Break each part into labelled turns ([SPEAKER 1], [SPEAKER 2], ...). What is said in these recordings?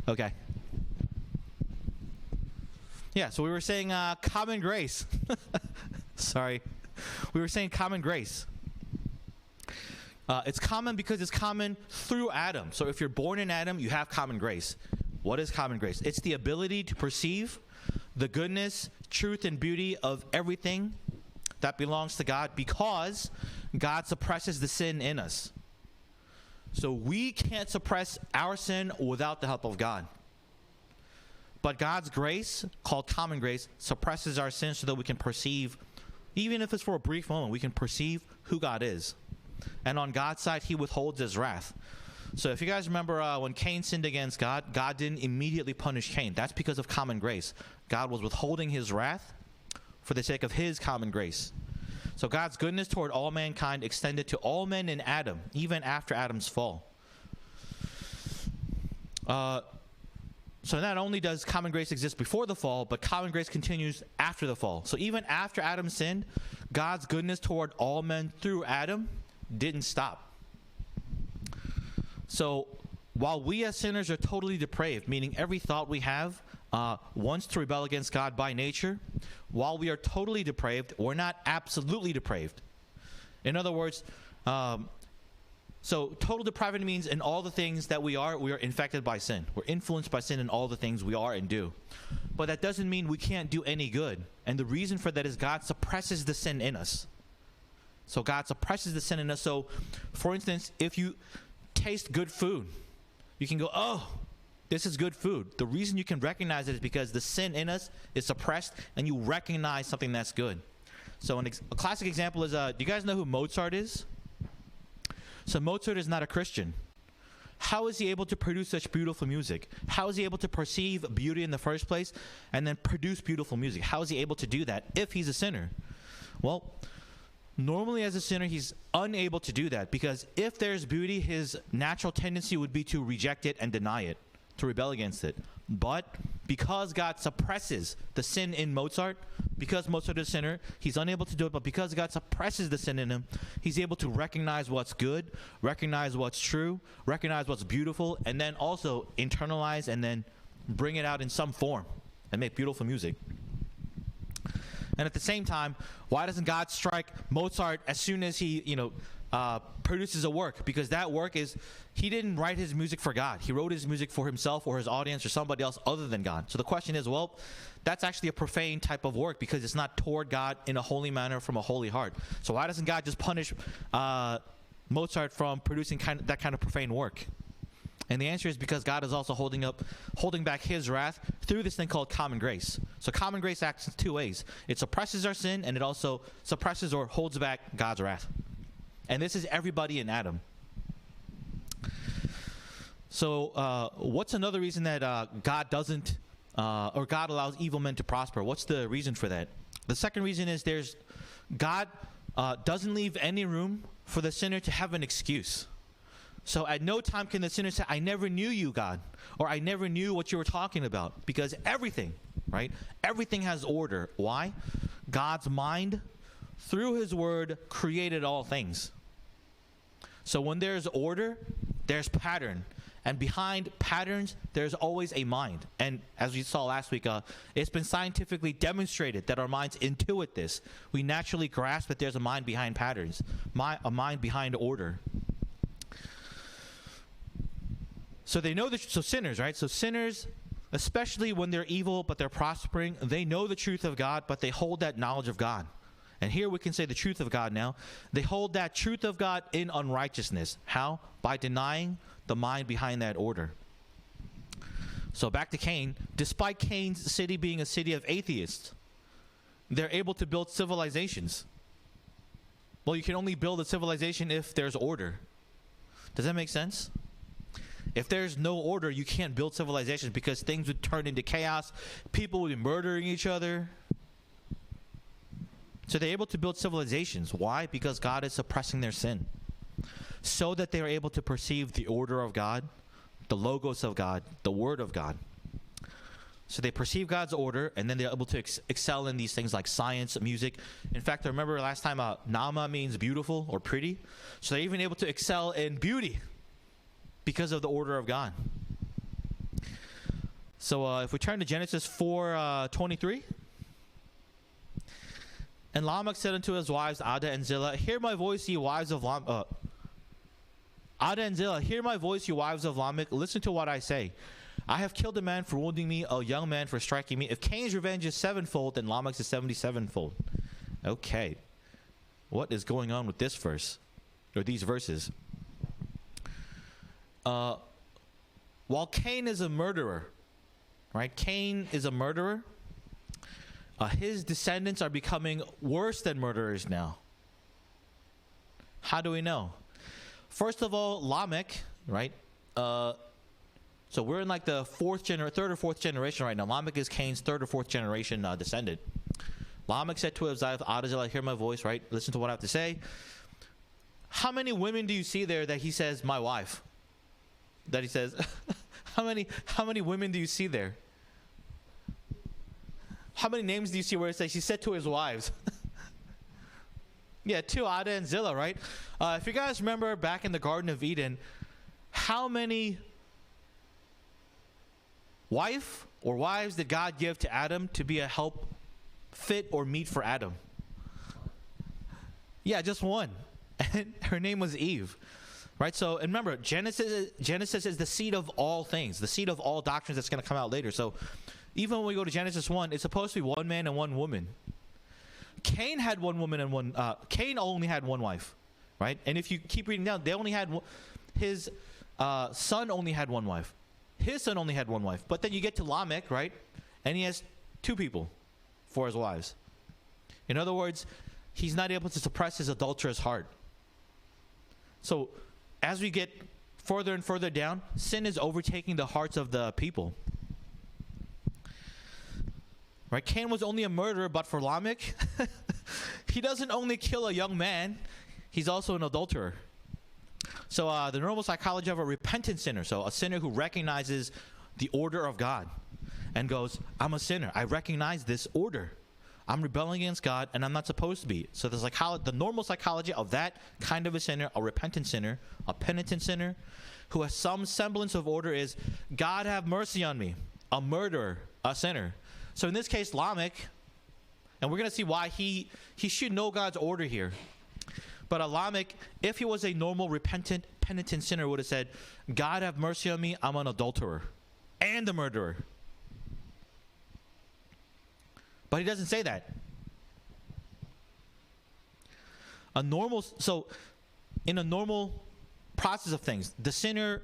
[SPEAKER 1] Okay. Yeah, so we were saying common grace. Sorry. We were saying common grace. It's common because it's common through Adam. So if you're born in Adam, you have common grace. What is common grace? It's the ability to perceive the goodness, truth, and beauty of everything that belongs to God because God suppresses the sin in us. So we can't suppress our sin without the help of God. But God's grace, called common grace, suppresses our sin so that we can perceive, even if it's for a brief moment, we can perceive who God is. And on God's side, he withholds his wrath. So if you guys remember when Cain sinned against God, God didn't immediately punish Cain. That's because of common grace. God was withholding his wrath for the sake of his common grace. So God's goodness toward all mankind extended to all men in Adam, even after Adam's fall. So not only does common grace exist before the fall, but common grace continues after the fall. So even after Adam sinned, God's goodness toward all men through Adam didn't stop. So while we as sinners are totally depraved, meaning every thought we have wants to rebel against God by nature, while we are totally depraved, we're not absolutely depraved. In other words, so total depravity means in all the things that we are infected by sin. We're influenced by sin in all the things we are and do. But that doesn't mean we can't do any good. And the reason for that is God suppresses the sin in us. So God suppresses the sin in us. So, for instance, if you taste good food, you can go, oh, this is good food. The reason you can recognize it is because the sin in us is suppressed and you recognize something that's good. So a classic example is, do you guys know who Mozart is? So Mozart is not a Christian. How is he able to produce such beautiful music? How is he able to perceive beauty in the first place and then produce beautiful music? How is he able to do that if he's a sinner? Well, normally as a sinner, he's unable to do that because if there's beauty, his natural tendency would be to reject it and deny it, to rebel against it. But because God suppresses the sin in Mozart, because Mozart is a sinner, he's unable to do it. But because God suppresses the sin in him, he's able to recognize what's good, recognize what's true, recognize what's beautiful, and then also internalize and then bring it out in some form and make beautiful music. And at the same time, why doesn't God strike Mozart as soon as he, produces a work? Because that work is, he didn't write his music for God. He wrote his music for himself or his audience or somebody else other than God. So the question is, well, that's actually a profane type of work because it's not toward God in a holy manner from a holy heart. So why doesn't God just punish Mozart from producing that kind of profane work? And the answer is because God is also holding back his wrath through this thing called common grace. So common grace acts in two ways. It suppresses our sin, and it also suppresses or holds back God's wrath. And this is everybody in Adam. So what's another reason that God doesn't, or God allows evil men to prosper? What's the reason for that? The second reason is God doesn't leave any room for the sinner to have an excuse. So at no time can the sinner say, I never knew you, God, or I never knew what you were talking about, because everything, right? Everything has order. Why? God's mind, through his word, created all things. So when there's order, there's pattern. And behind patterns, there's always a mind. And as we saw last week, it's been scientifically demonstrated that our minds intuit this. We naturally grasp that there's a mind behind patterns, a mind behind order. So they know so sinners, right? So sinners, especially when they're evil but they're prospering, they know the truth of God, but they hold that knowledge of God. And here we can say the truth of God now. They hold that truth of God in unrighteousness. How? By denying the mind behind that order. So back to Cain. Despite Cain's city being a city of atheists, they're able to build civilizations. Well, you can only build a civilization if there's order. Does that make sense? If there's no order, you can't build civilizations because things would turn into chaos. People would be murdering each other. So they're able to build civilizations. Why? Because God is suppressing their sin. So that they are able to perceive the order of God, the logos of God, the word of God. So they perceive God's order, and then they're able to excel in these things like science, music. In fact, I remember last time Nama means beautiful or pretty. So they're even able to excel in beauty because of the order of God. So if we turn to Genesis 4:23. And Lamech said unto his wives, Ada and Zillah, hear my voice, ye wives of Lamech. Ada and Zillah, hear my voice, you wives of Lamech. Listen to what I say. I have killed a man for wounding me, a young man for striking me. If Cain's revenge is sevenfold, then Lamech's is 77-fold. Okay. What is going on with this verse? Or these verses? While Cain is a murderer, right? Cain is a murderer. His descendants are becoming worse than murderers now. How do we know? First of all, Lamech, right? So we're in like the third or fourth generation right now. Lamech is Cain's third or fourth generation descendant. Lamech said to his wife, Ada, hear my voice, right? Listen to what I have to say. How many women do you see there that he says, my wife? That he says, how many women do you see there? How many names do you see where it says he said to his wives? Yeah, 2, Ada and Zillah, right? If you guys remember back in the Garden of Eden, how many wives did God give to Adam to be a help, fit, or meet for Adam? Yeah, just one. And her name was Eve. Right? So, and remember, Genesis is the seed of all things, the seed of all doctrines that's going to come out later. So, even when we go to Genesis 1, it's supposed to be one man and one woman. Cain had one woman and Cain only had one wife, right? And if you keep reading down, they only had his son only had one wife. His son only had one wife. But then you get to Lamech, right? And he has 2 people for his wives. In other words, he's not able to suppress his adulterous heart. So, as we get further and further down, sin is overtaking the hearts of the people. Right? Cain was only a murderer, but for Lamech, he doesn't only kill a young man, he's also an adulterer. So the normal psychology of a repentant sinner, so a sinner who recognizes the order of God and goes, I'm a sinner. I recognize this order. I'm rebelling against God, and I'm not supposed to be. So the normal psychology of that kind of a sinner, a repentant sinner, a penitent sinner, who has some semblance of order is, God have mercy on me, a murderer, a sinner. So in this case, Lamech, and we're going to see why he should know God's order here. But Lamech, if he was a normal, repentant, penitent sinner, would have said, God have mercy on me, I'm an adulterer and a murderer. But he doesn't say that. So in a normal process of things, the sinner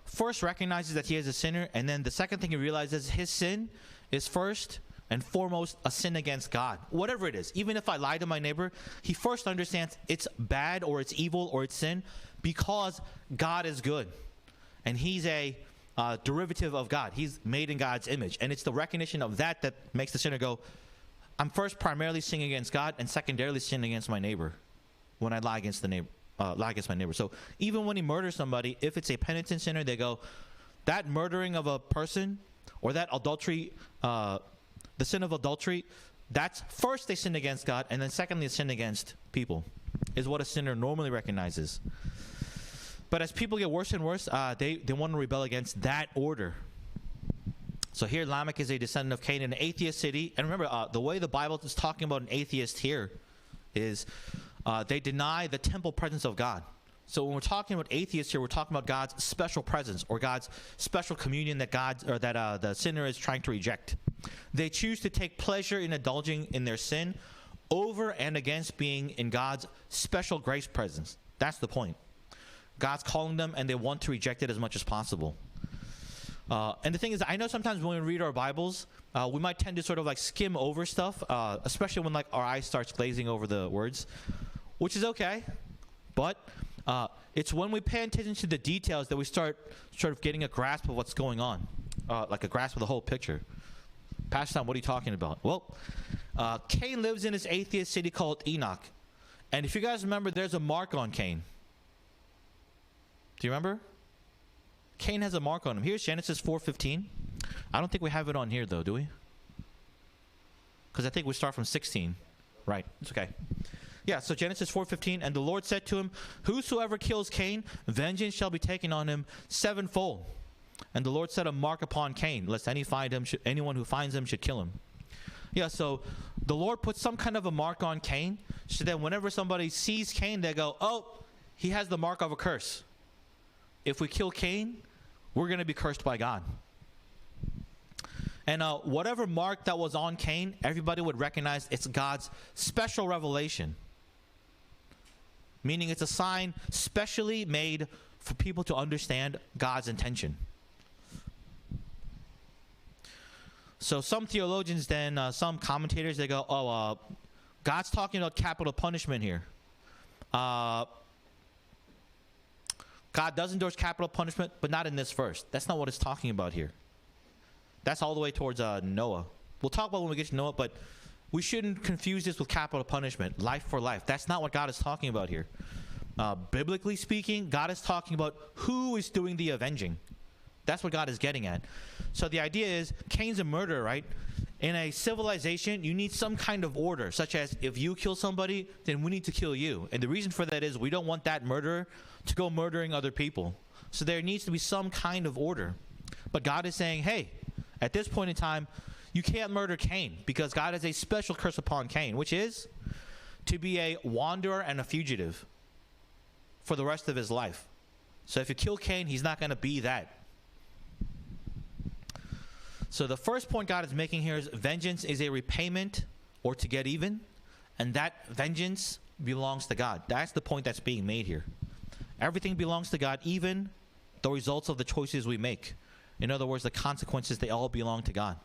[SPEAKER 1] first recognizes that he is a sinner, and then the second thing he realizes, his sin is first and foremost a sin against God. Whatever it is, even if I lie to my neighbor, he first understands it's bad or it's evil or it's sin because God is good. And he's a derivative of God. He's made in God's image. And it's the recognition of that that makes the sinner go, I'm first primarily sinning against God and secondarily sinning against my neighbor when I lie against my neighbor. So even when he murders somebody, if it's a penitent sinner, they go, that murdering of a person or that adultery, the sin of adultery, that's first they sin against God, and then secondly they sin against people, is what a sinner normally recognizes. But as people get worse and worse, they want to rebel against that order. So here Lamech is a descendant of Cain in an atheist city. And remember, the way the Bible is talking about an atheist here is they deny the temple presence of God. So when we're talking about atheists here, we're talking about God's special presence or God's special communion that the sinner is trying to reject. They choose to take pleasure in indulging in their sin over and against being in God's special grace presence. That's the point. God's calling them, and they want to reject it as much as possible. And the thing is, I know sometimes when we read our Bibles, we might tend to sort of like skim over stuff, especially when like our eyes starts glazing over the words, which is okay. But it's when we pay attention to the details that we start sort of getting a grasp of what's going on, like a grasp of the whole picture. Pastor Tom, what are you talking about? Well, Cain lives in this atheist city called Enoch. And if you guys remember, there's a mark on Cain. Do you remember? Cain has a mark on him. Here's Genesis 4:15. I don't think we have it on here, though, do we? Because I think we start from 16. Right. It's okay. Yeah, so Genesis 4:15, and the Lord said to him, whosoever kills Cain, vengeance shall be taken on him sevenfold. And the Lord set a mark upon Cain, lest anyone who finds him should kill him. Yeah, so the Lord put some kind of a mark on Cain, so that whenever somebody sees Cain, they go, oh, he has the mark of a curse. If we kill Cain, we're going to be cursed by God. And whatever mark that was on Cain, everybody would recognize it's God's special revelation. Meaning it's a sign specially made for people to understand God's intention. So some theologians then, some commentators, they go, God's talking about capital punishment here. God does endorse capital punishment, but not in this verse. That's not what it's talking about here. That's all the way towards Noah. We'll talk about when we get to Noah, but we shouldn't confuse this with capital punishment, life for life. That's not what God is talking about here. Biblically speaking, God is talking about who is doing the avenging. That's what God is getting at. So the idea is, Cain's a murderer, right? In a civilization, you need some kind of order, such as if you kill somebody, then we need to kill you. And the reason for that is we don't want that murderer to go murdering other people. So there needs to be some kind of order. But God is saying, hey, at this point in time, you can't murder Cain, because God has a special curse upon Cain, which is to be a wanderer and a fugitive for the rest of his life. So if you kill Cain, he's not going to be that. So the first point God is making here is vengeance is a repayment or to get even, and that vengeance belongs to God. That's the point that's being made here. Everything belongs to God, even the results of the choices we make. In other words, the consequences, they all belong to God.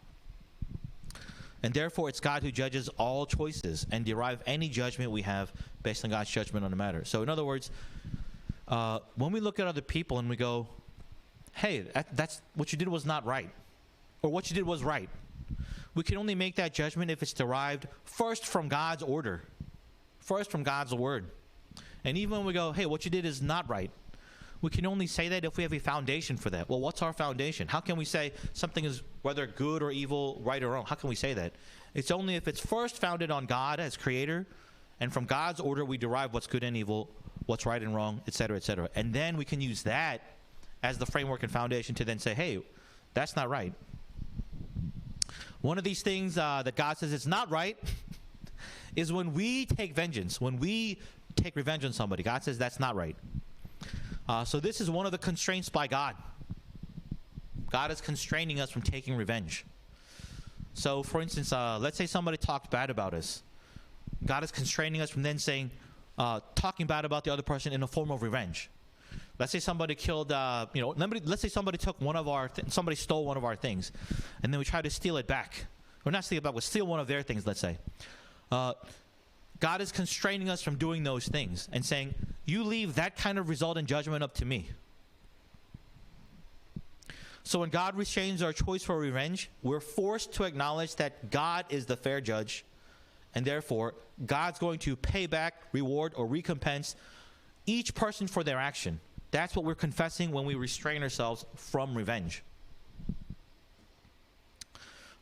[SPEAKER 1] And therefore, it's God who judges all choices and derive any judgment we have based on God's judgment on the matter. So in other words, when we look at other people and we go, hey, that's what you did was not right, or what you did was right, we can only make that judgment if it's derived first from God's order, first from God's word. And even when we go, hey, what you did is not right, we can only say that if we have a foundation for that. Well, what's our foundation? How can we say something is whether good or evil, right or wrong? How can we say that? It's only if it's first founded on God as creator, and from God's order we derive what's good and evil, what's right and wrong, etc., etc. And then we can use that as the framework and foundation to then say, hey, that's not right. One of these things that God says it's not right is when we take vengeance, when we take revenge on somebody. God says that's not right. So this is one of the constraints by God. God is constraining us from taking revenge. So, for instance, let's say somebody talked bad about us. God is constraining us from then saying, talking bad about the other person in a form of revenge. Let's say somebody killed, let's say somebody took somebody stole one of our things, and then we try to steal it back. Or not steal it back, but steal one of their things, let's say. God is constraining us from doing those things and saying, you leave that kind of result and judgment up to me. So when God restrains our choice for revenge, we're forced to acknowledge that God is the fair judge, and therefore God's going to pay back, reward, or recompense each person for their action. That's what we're confessing when we restrain ourselves from revenge.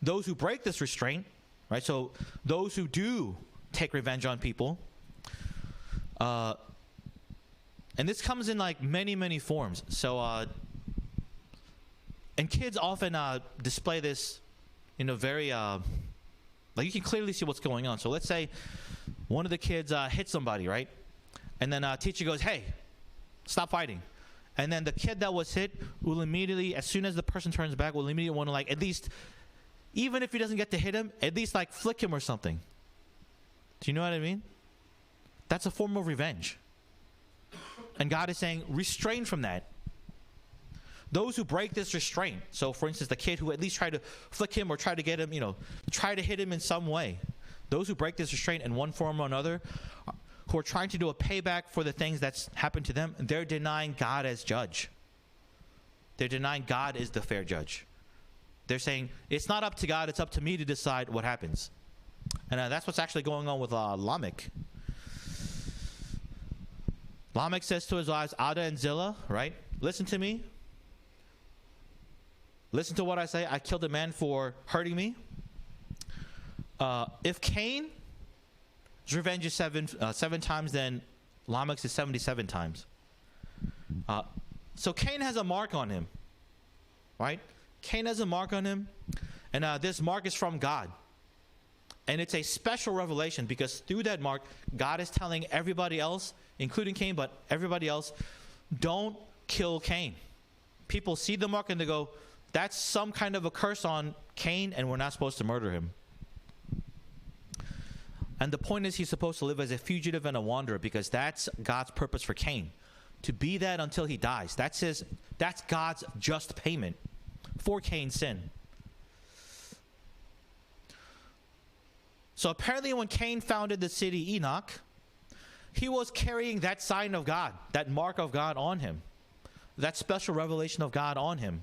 [SPEAKER 1] Those who break this restraint, right? So those who do take revenge on people, and this comes in like many, many forms. So, and kids often display this in a very, like you can clearly see what's going on. So let's say one of the kids hits somebody, right? And then teacher goes, hey, stop fighting. And then the kid that was hit will immediately, as soon as the person turns back, will immediately want to, like, at least, even if he doesn't get to hit him, at least like flick him or something. Do you know what I mean? That's a form of revenge. And God is saying, restrain from that. Those who break this restraint, so for instance, the kid who at least tried to flick him or try to get him, try to hit him in some way. Those who break this restraint in one form or another, who are trying to do a payback for the things that's happened to them, they're denying God as judge. They're denying God is the fair judge. They're saying, it's not up to God, it's up to me to decide what happens. And that's what's actually going on with Lamech. Lamech says to his wives, Ada and Zillah, right? Listen to me. Listen to what I say. I killed a man for hurting me. If Cain's revenge is seven times, then Lamech's is 77 times. So Cain has a mark on him. right? Cain has a mark on him, and this mark is from God. And it's a special revelation because through that mark, God is telling everybody else, including Cain, but everybody else, don't kill Cain. People see the mark and they go, that's some kind of a curse on Cain, and we're not supposed to murder him. And the point is, he's supposed to live as a fugitive and a wanderer because that's God's purpose for Cain. To be that until he dies. That's God's just payment for Cain's sin. So apparently when Cain founded the city Enoch, he was carrying that sign of God, that mark of God on him, that special revelation of God on him,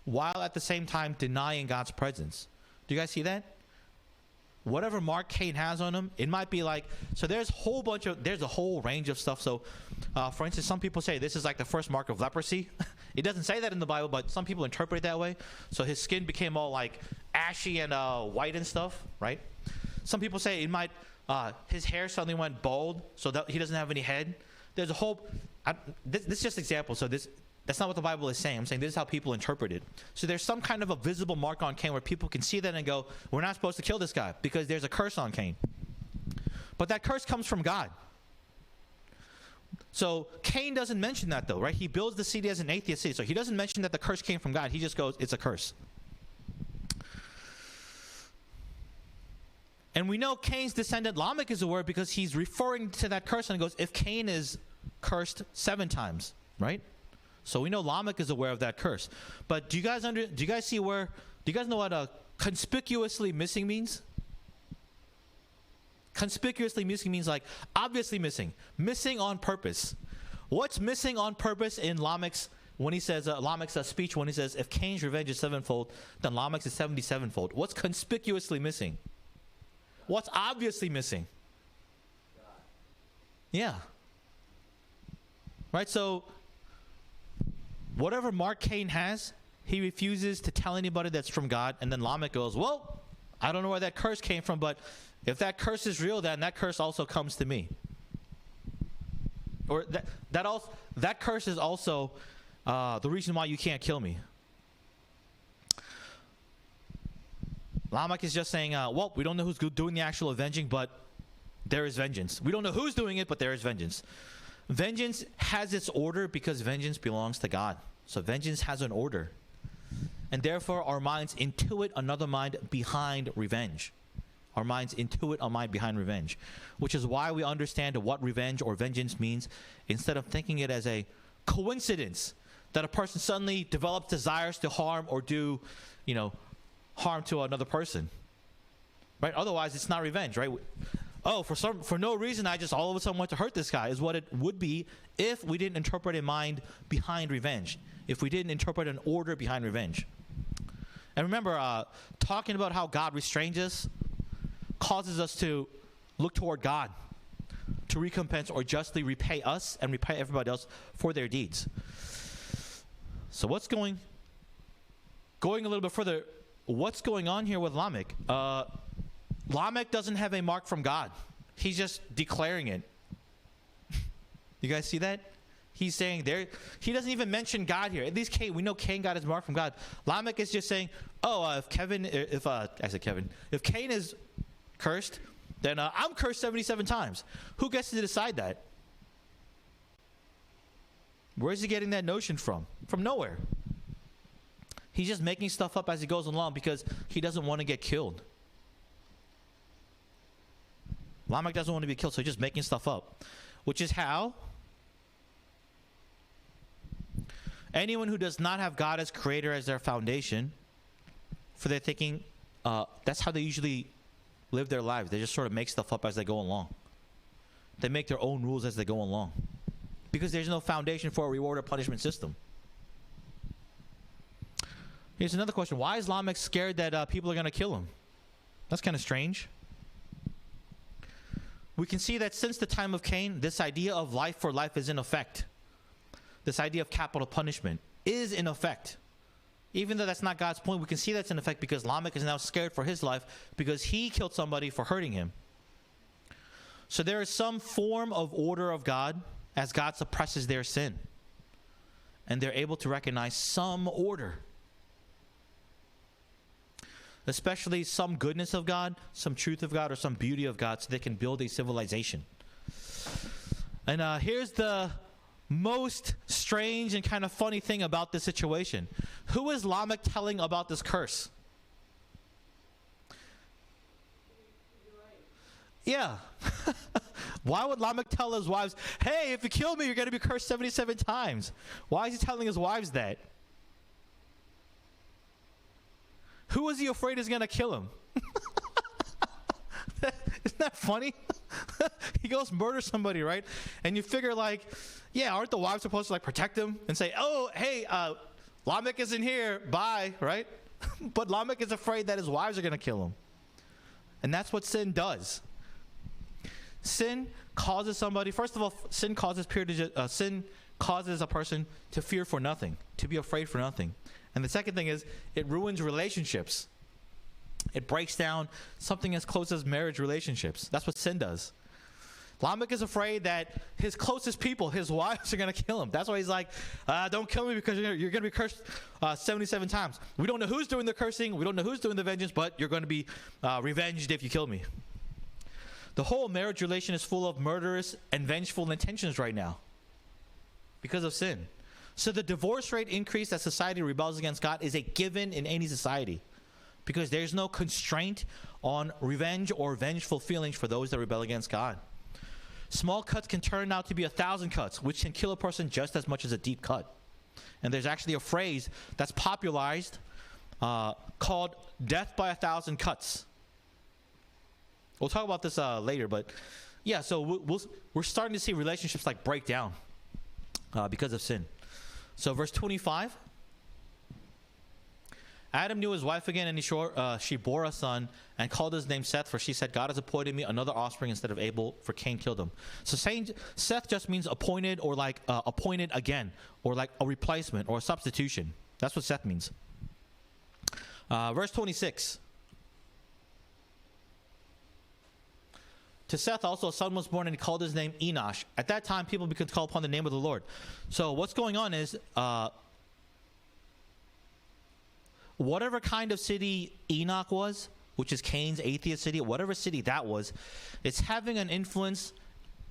[SPEAKER 1] while at the same time denying God's presence. Do you guys see that? Whatever mark Cain has on him, it might be like, so there's a whole range of stuff. So for instance, some people say this is like the first mark of leprosy. It doesn't say that in the Bible, but some people interpret it that way. So his skin became all like ashy and white and stuff, right? Some people say it might, his hair suddenly went bald, so that he doesn't have any head. There's a whole, this is just example, so that's not what the Bible is saying. I'm saying this is how people interpret it. So there's some kind of a visible mark on Cain where people can see that and go, we're not supposed to kill this guy because there's a curse on Cain. But that curse comes from God. So Cain doesn't mention that though, right? He builds the city as an atheist city. So he doesn't mention that the curse came from God. He just goes, it's a curse. And we know Cain's descendant Lamech is aware because he's referring to that curse and goes, if Cain is cursed 7 times, right? So we know Lamech is aware of that curse. But do you guys know what conspicuously missing means? Conspicuously missing means like obviously missing on purpose. What's missing on purpose in Lamech's when he says Lamech's speech when he says if Cain's revenge is 7-fold, then Lamech's is 77-fold? What's conspicuously missing? What's obviously missing? Yeah. Right. So whatever mark Cain has, he refuses to tell anybody that's from God, and then Lamech goes, well, I don't know where that curse came from, but if that curse is real, then that curse also comes to me. Or that curse is also the reason why you can't kill me. Lamech is just saying, well, we don't know who's doing the actual avenging, but there is vengeance. We don't know who's doing it, but there is vengeance. Vengeance has its order because vengeance belongs to God. So vengeance has an order. And therefore, our minds intuit another mind behind revenge. Our minds intuit a mind behind revenge. Which is why we understand what revenge or vengeance means instead of thinking it as a coincidence that a person suddenly develops desires to harm or do, harm to another person. Right? Otherwise, it's not revenge, right? Oh, for no reason, I just all of a sudden went to hurt this guy is what it would be if we didn't interpret a mind behind revenge. If we didn't interpret an order behind revenge. And remember, talking about how God restrains us causes us to look toward God to recompense or justly repay us and repay everybody else for their deeds. So going a little bit further, what's going on here with Lamech? Lamech doesn't have a mark from God. He's just declaring it. You guys see that? He's saying there. He doesn't even mention God here. At least Cain, we know Cain got his mark from God. Lamech is just saying, if Cain is cursed, then I'm cursed 77 times. Who gets to decide that? Where's he getting that notion from? From nowhere. He's just making stuff up as he goes along because he doesn't want to get killed. Lamech doesn't want to be killed, so he's just making stuff up. Which is how anyone who does not have God as creator as their foundation, for their thinking, that's how they usually live their lives. They just sort of make stuff up as they go along. They make their own rules as they go along. Because there's no foundation for a reward or punishment system. Here's another question. Why is Lamech scared that people are going to kill him? That's kind of strange. We can see that since the time of Cain, this idea of life for life is in effect. This idea of capital punishment is in effect. Even though that's not God's point, we can see that's in effect because Lamech is now scared for his life because he killed somebody for hurting him. So there is some form of order of God as God suppresses their sin. and they're able to recognize some order, especially some goodness of God, some truth of God, or some beauty of God, so they can build a civilization. And here's the most strange and kind of funny thing about this situation. Who is Lamech telling about this curse? Yeah. Why would Lamech tell his wives, hey, if you kill me, you're going to be cursed 77 times? Why is he telling his wives that? Who is he afraid is going to kill him? Isn't that funny? He goes murder somebody, right? And you figure like, yeah, aren't the wives supposed to like protect him and say, oh, hey, Lamech isn't here, bye, right? But Lamech is afraid that his wives are going to kill him. And that's what sin does. Sin causes somebody, first of all, sin causes a person to fear for nothing, to be afraid for nothing. And the second thing is, it ruins relationships. It breaks down something as close as marriage relationships. That's what sin does. Lamech is afraid that his closest people, his wives, are going to kill him. That's why he's like, don't kill me because you're going to be cursed 77 times. We don't know who's doing the cursing. We don't know who's doing the vengeance, but you're going to be revenged if you kill me. The whole marriage relation is full of murderous and vengeful intentions right now because of sin. So the divorce rate increase as society rebels against God is a given in any society, because there's no constraint on revenge or vengeful feelings for those that rebel against God. Small cuts can turn out to be 1,000 cuts, which can kill a person just as much as a deep cut. And there's actually a phrase that's popularized called death by 1,000 cuts. We'll talk about this later, but yeah, so we're starting to see relationships like break down because of sin. So verse 25, Adam knew his wife again, and she bore a son and called his name Seth, for she said, God has appointed me another offspring instead of Abel, for Cain killed him. So saying Seth just means appointed, or like appointed again, or like a replacement or a substitution. That's what Seth means. Verse 26. To Seth also a son was born, and he called his name Enosh. At that time, people began to call upon the name of the Lord. So what's going on is, whatever kind of city Enoch was, which is Cain's atheist city, whatever city that was, it's having an influence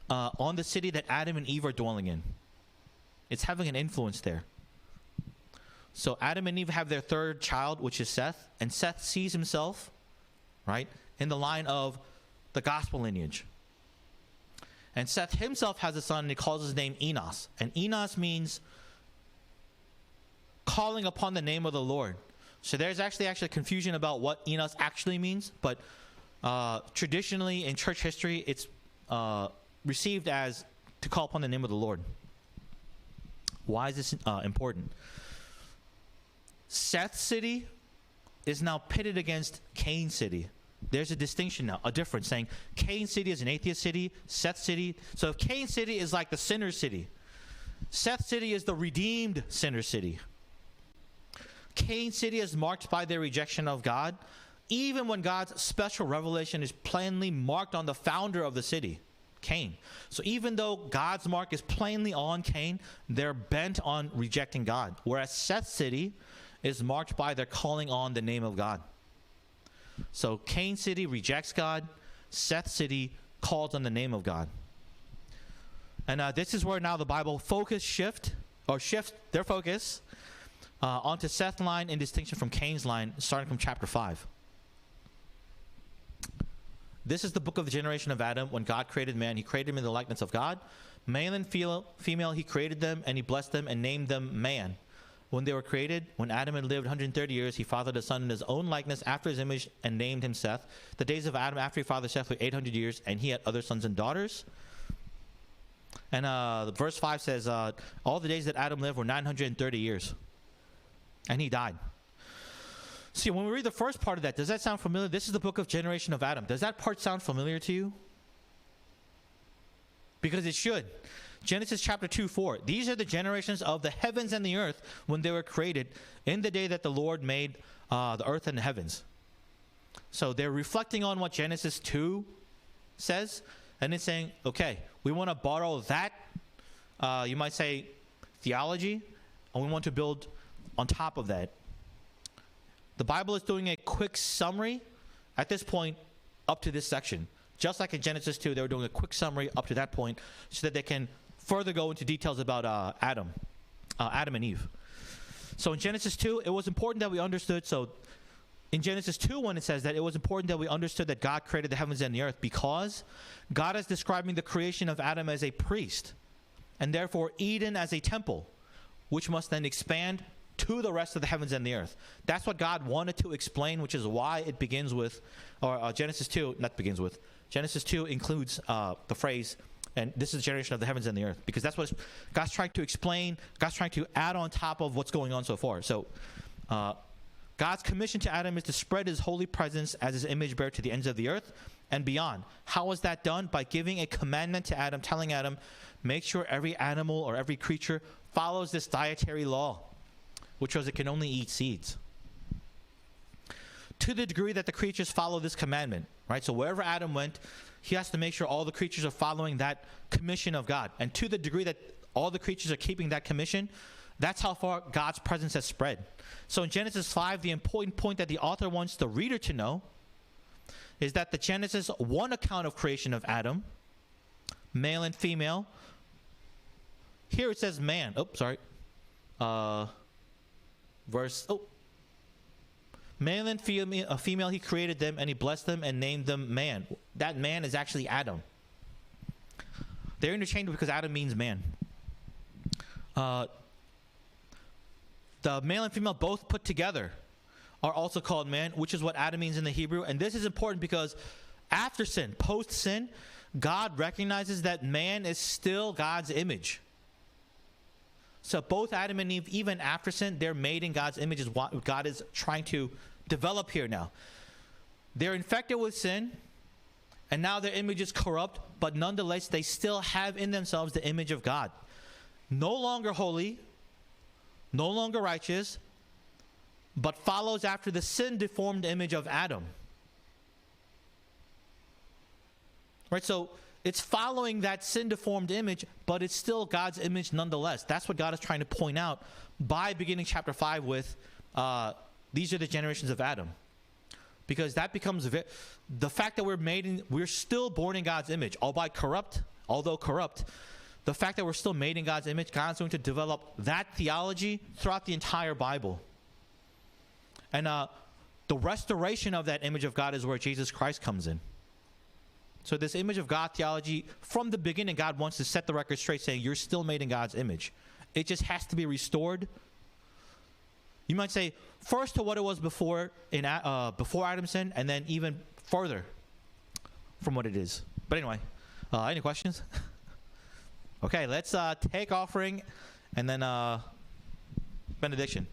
[SPEAKER 1] on the city that Adam and Eve are dwelling in. It's having an influence there. So Adam and Eve have their third child, which is Seth, and Seth sees himself, right, in the line of the gospel lineage. And Seth himself has a son, and he calls his name Enos. And Enos means calling upon the name of the Lord. So there's actually confusion about what Enos actually means, but traditionally in church history, it's received as to call upon the name of the Lord. Why is this important? Seth's city is now pitted against Cain's city. There's a distinction now, a difference, saying Cain's city is an atheist city, Seth's city. So if Cain's city is like the sinner's city, Seth's city is the redeemed sinner's city. Cain's city is marked by their rejection of God, even when God's special revelation is plainly marked on the founder of the city, Cain. So even though God's mark is plainly on Cain, they're bent on rejecting God. Whereas Seth's city is marked by their calling on the name of God. So Cain's city rejects God. Seth's city calls on the name of God. And this is where now the Bible shift their focus onto Seth's line in distinction from Cain's line, starting from chapter 5. This is the book of the generation of Adam. When God created man, he created him in the likeness of God. Male and female, he created them, and he blessed them and named them man. When they were created, when Adam had lived 130 years, he fathered a son in his own likeness after his image and named him Seth. The days of Adam after he fathered Seth were 800 years, and he had other sons and daughters. And verse 5 says, all the days that Adam lived were 930 years, and he died. See, when we read the first part of that, does that sound familiar? This is the book of generation of Adam. Does that part sound familiar to you? Because it should. Genesis chapter 2:4. These are the generations of the heavens and the earth when they were created in the day that the Lord made the earth and the heavens. So they're reflecting on what Genesis 2 says, and it's saying, okay, we want to borrow that, you might say, theology, and we want to build on top of that. The Bible is doing a quick summary at this point up to this section. Just like in Genesis 2, they were doing a quick summary up to that point so that they can further go into details about Adam and Eve. So in Genesis 2, it was important that we understood. So in Genesis 2, when it says that, it was important that we understood that God created the heavens and the earth because God is describing the creation of Adam as a priest and therefore Eden as a temple, which must then expand to the rest of the heavens and the earth. That's what God wanted to explain, which is why it begins with, or Genesis 2, not begins with, Genesis 2 includes the phrase, and this is the generation of the heavens and the earth, because that's what God's trying to explain, God's trying to add on top of what's going on so far. So God's commission to Adam is to spread his holy presence as his image bearer to the ends of the earth and beyond. How was that done? By giving a commandment to Adam, telling Adam, make sure every animal or every creature follows this dietary law, which was it can only eat seeds. To the degree that the creatures follow this commandment, right? So wherever Adam went, he has to make sure all the creatures are following that commission of God. And to the degree that all the creatures are keeping that commission, that's how far God's presence has spread. So in Genesis 5, the important point that the author wants the reader to know is that the Genesis 1 account of creation of Adam, male and female, here it says man. Male and female, he created them, and he blessed them and named them man. That man is actually Adam. They're interchangeable because Adam means man. The male and female both put together are also called man, which is what Adam means in the Hebrew. And this is important because after sin, post-sin, God recognizes that man is still God's image. So both Adam and Eve, even after sin, they're made in God's image, is what God is trying to develop here now. They're infected with sin, and now their image is corrupt, but nonetheless, they still have in themselves the image of God. No longer holy, no longer righteous, but follows after the sin-deformed image of Adam. Right, so it's following that sin-deformed image, but it's still God's image nonetheless. That's what God is trying to point out by beginning chapter 5 with, these are the generations of Adam. Because that becomes, the fact that we're still born in God's image, although corrupt, the fact that we're still made in God's image, God's going to develop that theology throughout the entire Bible. And the restoration of that image of God is where Jesus Christ comes in. So this image of God theology, from the beginning, God wants to set the record straight, saying you're still made in God's image. It just has to be restored. You might say first to what it was before Adam's sin, and then even further from what it is. But anyway, any questions? Okay, let's take offering and then benediction.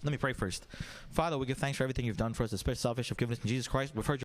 [SPEAKER 1] Let me pray first. Father, we give thanks for everything you've done for us, especially salvation of forgiveness in Jesus Christ. We've heard